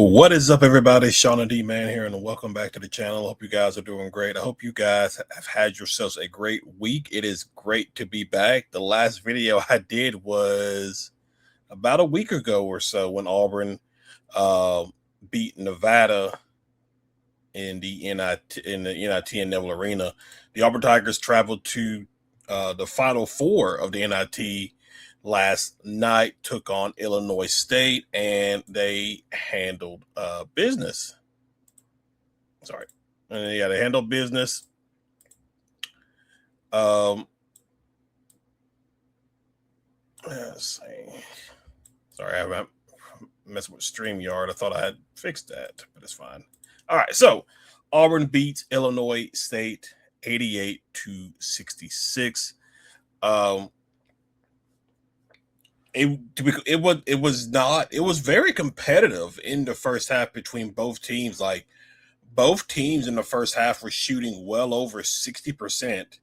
What is up, everybody? Shauna D Man here, and welcome back to the channel. Hope you guys are doing great. I hope you guys have had yourselves a great week. It is great to be back. The last video I did was about a week ago or so when Auburn uh, beat Nevada in the NIT in Neville Arena. The Auburn Tigers traveled to the Final Four of the NIT last night, took on Illinois State, and they handled business. Sorry. And they handled business. Let's see. Sorry, I'm messing with StreamYard. I thought I had fixed that, but it's fine. All right, so Auburn beats Illinois State 88-66. It was very competitive in the first half between both teams. Like, both teams in the first half were shooting well over 60%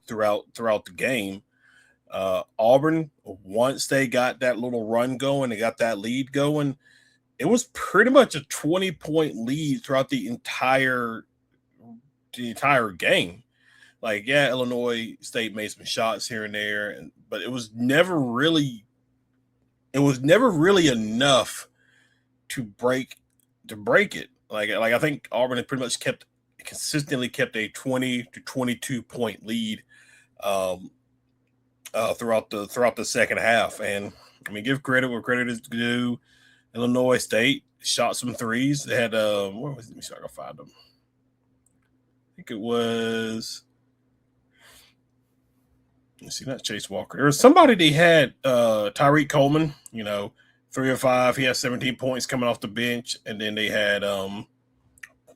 throughout the game. Auburn, once they got that little run going, they got that lead going, it was pretty much a 20-point lead throughout the entire game. Like, yeah, Illinois State made some shots here and there, but it was never really enough to break it. Like I think Auburn had pretty much consistently kept a 20 to 22 point lead throughout the second half. And I mean, give credit where credit is due. Illinois State shot some threes. They had where was it? Let me see if I can find them. I think it was, let's see, not Chase Walker. There was somebody they had, Tyreek Coleman, 3 or 5. He had 17 points coming off the bench. And then they had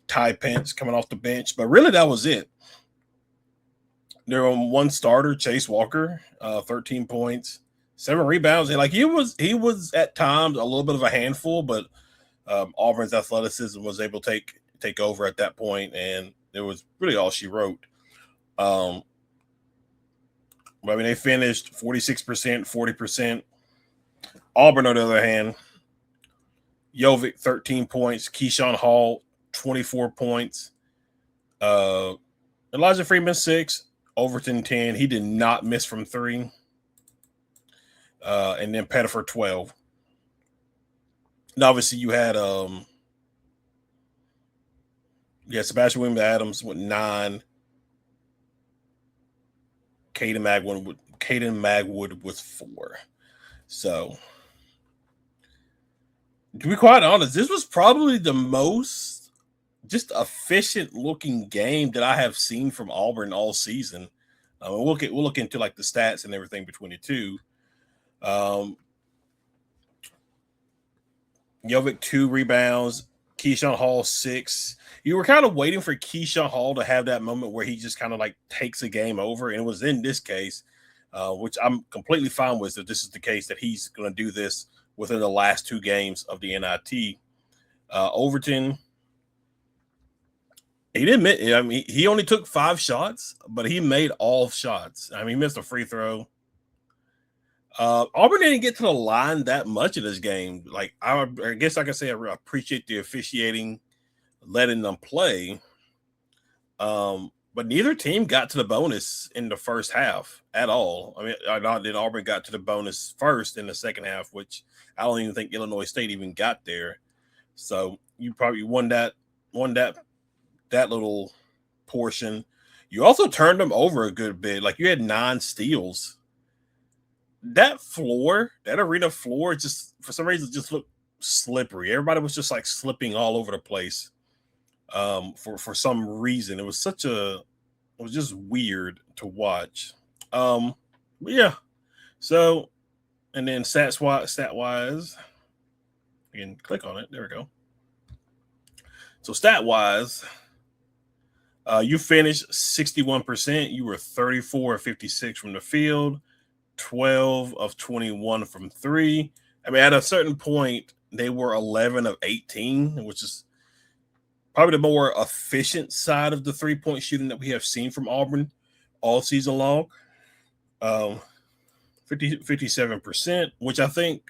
Ty Pence coming off the bench. But really, that was it. There was one starter, Chase Walker, 13 points, 7 rebounds. And like he was at times a little bit of a handful, but Auburn's athleticism was able to take over at that point, and it was really all she wrote. But I mean, they finished 46%, 40%. Auburn, on the other hand, Jovic, 13 points. Keyshawn Hall, 24 points. Elijah Freeman, 6. Overton, 10. He did not miss from 3. And then Pettifer, 12. And obviously, you had Sebastian Williams Adams with 9. Caden Magwood with 4. So, to be quite honest, this was probably the most just efficient looking game that I have seen from Auburn all season. We'll look into like the stats and everything between the two. Jovic, 2 rebounds. Keyshawn Hall, 6. You were kind of waiting for Keyshawn Hall to have that moment where he just kind of like takes a game over. And it was in this case, which I'm completely fine with, that this is the case, that he's going to do this within the last 2 games of the NIT. Overton, he didn't admit, I mean, he only took 5 shots, but he made all shots. I mean, he missed a free throw. Auburn didn't get to the line that much of this game. Like, I guess I can say I appreciate the officiating, letting them play. But neither team got to the bonus in the first half at all. I mean, then Auburn got to the bonus first in the second half, which I don't even think Illinois State even got there. So you probably won that little portion. You also turned them over a good bit. Like, you had 9 steals. That arena floor, just for some reason just looked slippery. Everybody was just like slipping all over the place. For some reason, it was just weird to watch. But yeah. So, and then stat wise, you can click on it. There we go. So stat wise, you finished 61%. You were 34 of 56 from the field. 12 of 21 from 3. I mean, at a certain point, they were 11 of 18, which is probably the more efficient side of the 3-point shooting that we have seen from Auburn all season long. 57%, which I think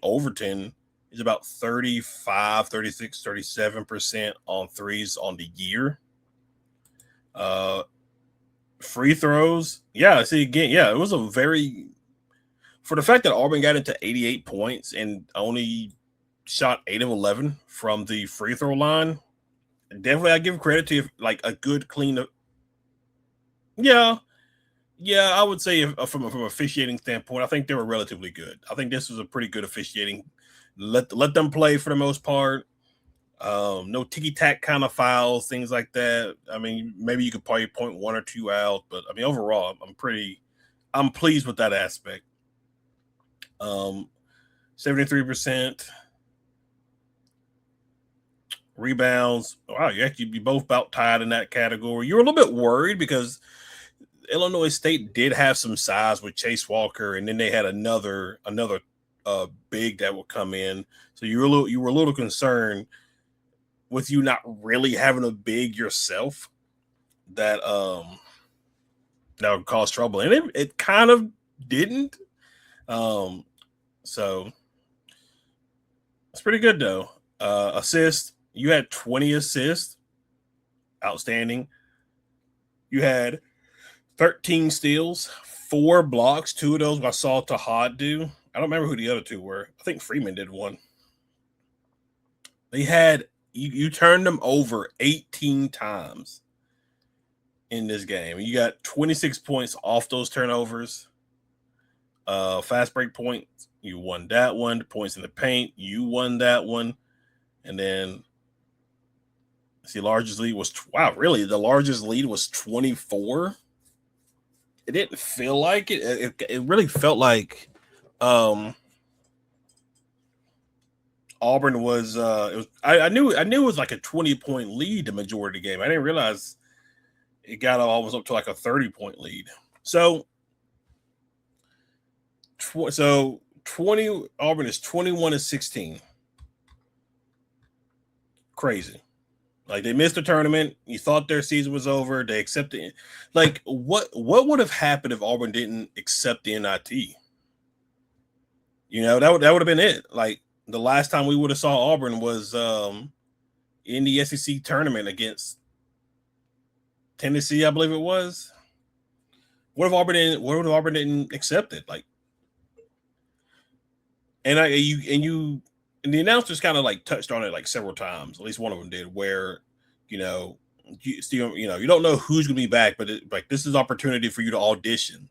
Overton He's about 35, 36, 37% on threes on the year. Free throws. Yeah, see again, yeah, it was a very for the fact that Auburn got into 88 points and only shot 8 of 11 from the free throw line. Definitely I give credit to like a good clean up. Yeah, yeah, I would say from officiating standpoint, I think they were relatively good. I think this was a pretty good officiating. Let them play for the most part. No ticky tack kind of fouls, things like that. I mean, maybe you could probably point one or two out, but I mean, overall, I'm pleased with that aspect. 73% rebounds. Wow, you actually be both about tied in that category. You were a little bit worried because Illinois State did have some size with Chase Walker, and then they had another big that would come in. So you were a little concerned with you not really having a big yourself that that would cause trouble, and it kind of didn't. So it's pretty good though. Assists, you had 20 assists, outstanding. You had 13 steals, 4 blocks. 2 of those I saw Tahad do. I don't remember who the other 2 were. I think Freeman did one. They had you turned them over 18 times in this game. You got 26 points off those turnovers. Fast break points, you won that one. Points in the paint, you won that one. And then see, largest lead was really the largest lead was 24. It didn't feel like it. It really felt like Auburn was. It was. I knew it was like a 20-point lead the majority of the game. I didn't realize it got almost up to like a 30-point lead. So 20 Auburn is 21-16. Crazy. Like they missed the tournament. You thought their season was over. They accepted it. Like what would have happened if Auburn didn't accept the NIT? You know, that would have been it. Like the last time we would have saw Auburn was in the SEC tournament against Tennessee, I believe it was. What if Auburn didn't accept it? Like, and the announcers kind of like touched on it like several times. At least one of them did, where you know you still you don't know who's going to be back, but like this is opportunity for you to audition.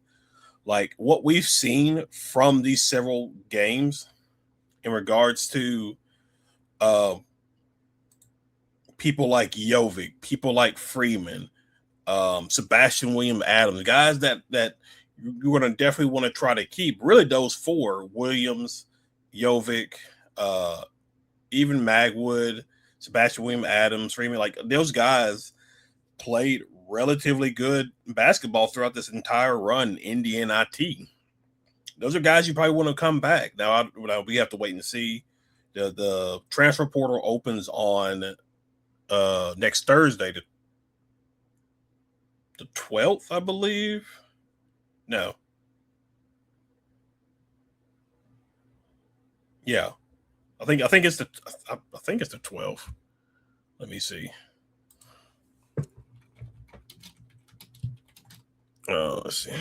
Like what we've seen from these several games in regards to people like Jovic, people like Freeman, Sebastian William Adams, guys that you're going to definitely want to try to keep. Really, those 4: Williams, Jovic, even Magwood, Sebastian William Adams, Freeman, like those guys played relatively good basketball throughout this entire run in the NIT. Those are guys you probably want to come back. Now we have to wait and see. The transfer portal opens on next Thursday, the 12th, I believe. No. Yeah. I think it's the 12th. Let me see. Let's see.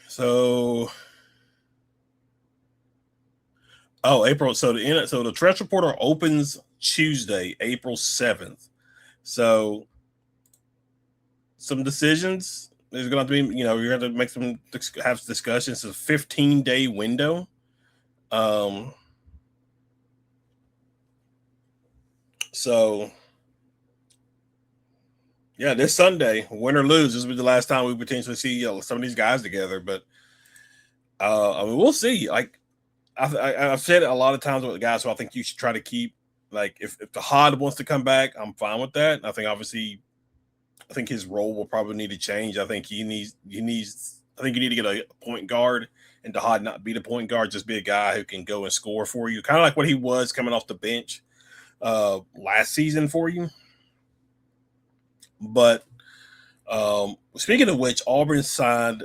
So, April. So the transfer portal opens Tuesday, April 7th. So, some decisions. There's going to be, you're going to have discussions. It's a 15-day window. So, yeah, this Sunday, win or lose, this will be the last time we potentially see some of these guys together. But I mean, we'll see. Like I've said it a lot of times with the guys who I think you should try to keep. Like if the Hod wants to come back, I'm fine with that. I think obviously, I think his role will probably need to change. I think you need to get a point guard and Tahad not be the point guard, just be a guy who can go and score for you, kind of like what he was coming off the bench last season for you. But speaking of which, Auburn signed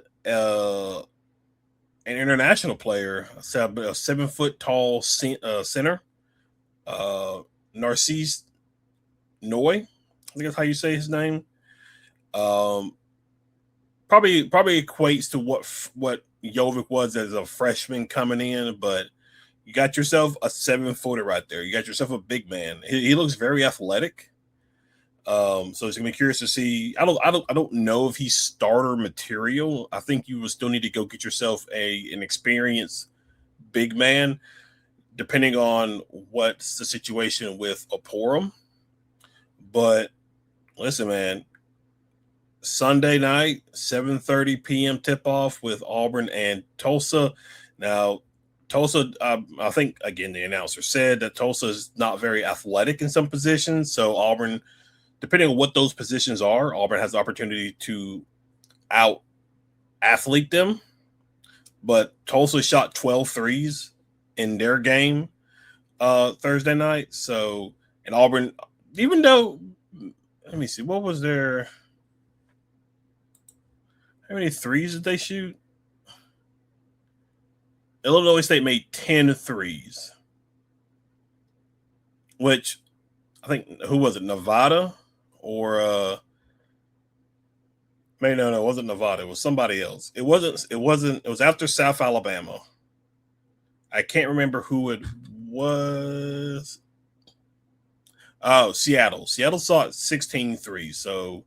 an international player, a 7 foot tall center, Narcisse Noy. I think that's how you say his name. Um, probably equates to what Jovic was as a freshman coming in, but you got yourself a 7 footer right there. You got yourself a big man. He looks very athletic. So it's gonna be curious to see. I don't know if he's starter material. I think you will still need to go get yourself an experienced big man, depending on what's the situation with Oporum. But listen, man, Sunday night, 7:30 p.m. tip off with Auburn and Tulsa. Now, Tulsa, I think again the announcer said that Tulsa is not very athletic in some positions, so Auburn, depending on what those positions are, Auburn has the opportunity to out athlete them. But Tulsa shot 12 threes in their game Thursday night. So, and Auburn, even though, let me see, what was their, how many threes did they shoot? Illinois State made 10 threes, which I think, who was it, Nevada? Or, maybe no, it wasn't Nevada. It was somebody else. It was after South Alabama. I can't remember who it was. Oh, Seattle. Seattle saw 16 threes. So